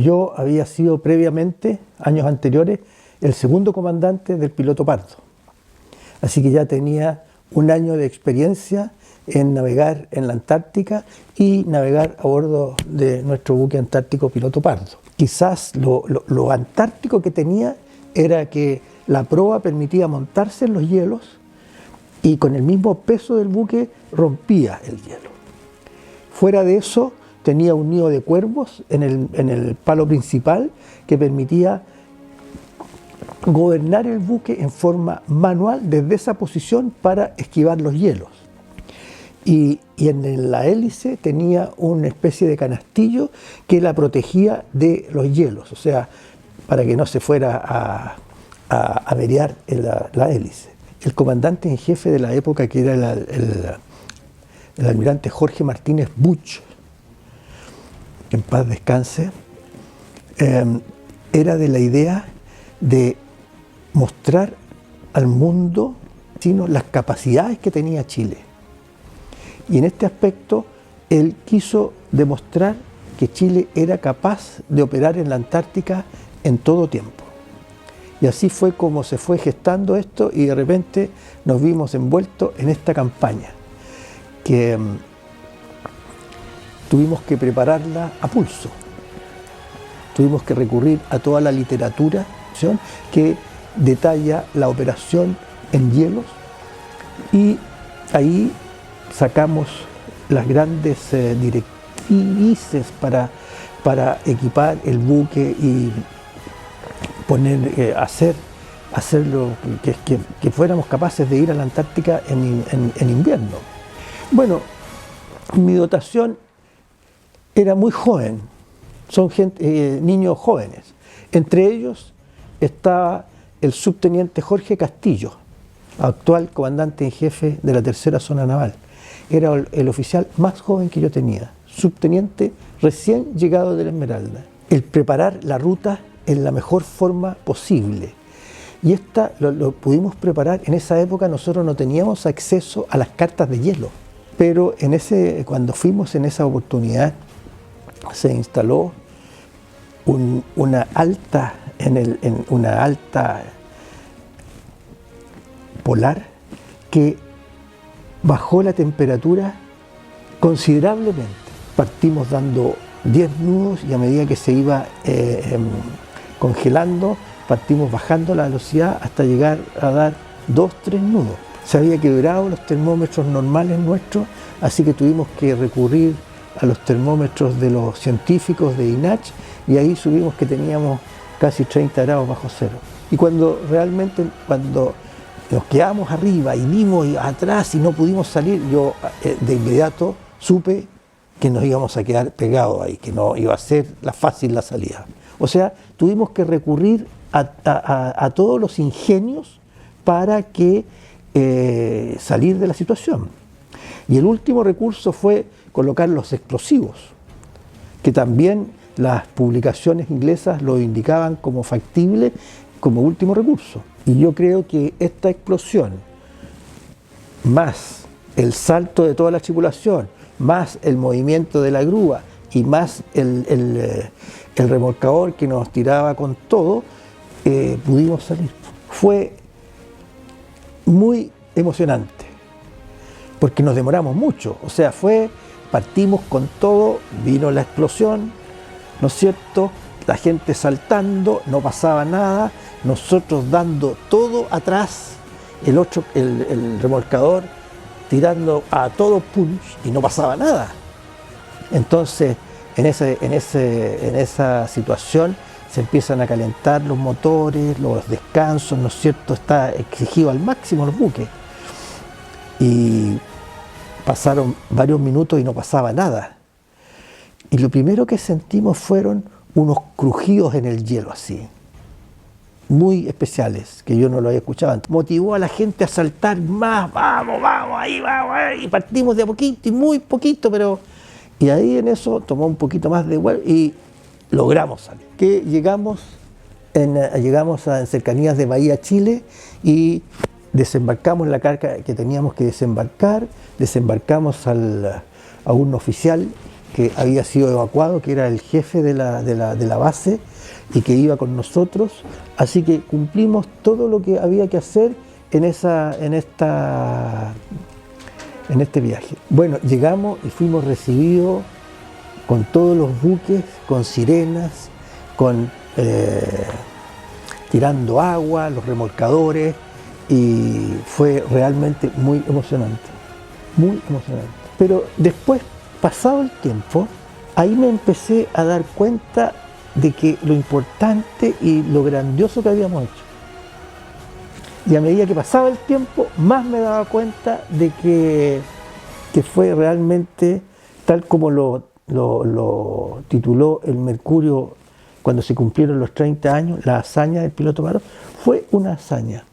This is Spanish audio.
yo había sido previamente, años anteriores, el segundo comandante del piloto Pardo. Así que ya tenía un año de experiencia en navegar en la Antártica y navegar a bordo de nuestro buque antártico piloto Pardo. Quizás lo antártico que tenía era que la proa permitía montarse en los hielos y con el mismo peso del buque rompía el hielo. Fuera de eso, tenía un nido de cuervos en el palo principal que permitía gobernar el buque en forma manual desde esa posición para esquivar los hielos. Y en la hélice tenía una especie de canastillo que la protegía de los hielos, o sea, para que no se fuera a averiar la hélice. El comandante en jefe de la época, que era el almirante Jorge Martínez Buch, que en paz descanse, era de la idea de mostrar al mundo las capacidades que tenía Chile. Y en este aspecto, él quiso demostrar que Chile era capaz de operar en la Antártica en todo tiempo. Y así fue como se fue gestando esto y de repente nos vimos envueltos en esta campaña que tuvimos que prepararla a pulso. Tuvimos que recurrir a toda la literatura que detalla la operación en hielos y ahí sacamos las grandes directrices para equipar el buque y hacerlo que fuéramos capaces de ir a la Antártica en invierno. Bueno, mi dotación era muy joven, son niños jóvenes. Entre ellos estaba el subteniente Jorge Castillo, actual comandante en jefe de la tercera zona naval. Era el oficial más joven que yo tenía, subteniente recién llegado de la Esmeralda. El preparar la ruta en la mejor forma posible. Y esta lo pudimos preparar. En esa época nosotros no teníamos acceso a las cartas de hielo, pero cuando fuimos en esa oportunidad se instaló una alta polar que bajó la temperatura considerablemente. Partimos dando 10 nudos y a medida que se iba congelando, partimos bajando la velocidad hasta llegar a dar 2-3 nudos. Se había quebrado los termómetros normales nuestros, así que tuvimos que recurrir a los termómetros de los científicos de INACH y ahí subimos que teníamos casi 30 grados bajo cero. Y cuando nos quedamos arriba y vimos atrás y no pudimos salir, yo de inmediato supe que nos íbamos a quedar pegados ahí, que no iba a ser fácil la salida. O sea, tuvimos que recurrir a todos los ingenios para salir de la situación. Y el último recurso fue colocar los explosivos, que también las publicaciones inglesas lo indicaban como factible, como último recurso. Y yo creo que esta explosión, más el salto de toda la tripulación, más el movimiento de la grúa y más el remolcador que nos tiraba con todo, pudimos salir. Fue muy emocionante, porque nos demoramos mucho. O sea, partimos con todo, vino la explosión, ¿no es cierto? La gente saltando, no pasaba nada, nosotros dando todo atrás, el remolcador tirando a todo punch y no pasaba nada. Entonces, en esa situación se empiezan a calentar los motores, los descansos, ¿no es cierto? Está exigido al máximo los buques. Y pasaron varios minutos y no pasaba nada. Y lo primero que sentimos fueron unos crujidos en el hielo así, muy especiales, que yo no lo había escuchado antes. Motivó a la gente a saltar más, vamos, ahí, y partimos de a poquito, y muy poquito, pero... Y ahí en eso tomó un poquito más de vuelo y logramos salir. Que llegamos a cercanías de Bahía Chile y desembarcamos en la carga que teníamos que desembarcar, desembarcamos a un oficial que había sido evacuado, que era el jefe de la base y que iba con nosotros, así que cumplimos todo lo que había que hacer en este viaje. Bueno, llegamos y fuimos recibidos con todos los buques, con sirenas, con tirando agua, los remolcadores, y fue realmente muy emocionante, muy emocionante. Pero después, pasado el tiempo, ahí me empecé a dar cuenta de que lo importante y lo grandioso que habíamos hecho. Y a medida que pasaba el tiempo, más me daba cuenta de que fue realmente, tal como lo tituló el Mercurio cuando se cumplieron los 30 años, la hazaña del piloto Parot, fue una hazaña.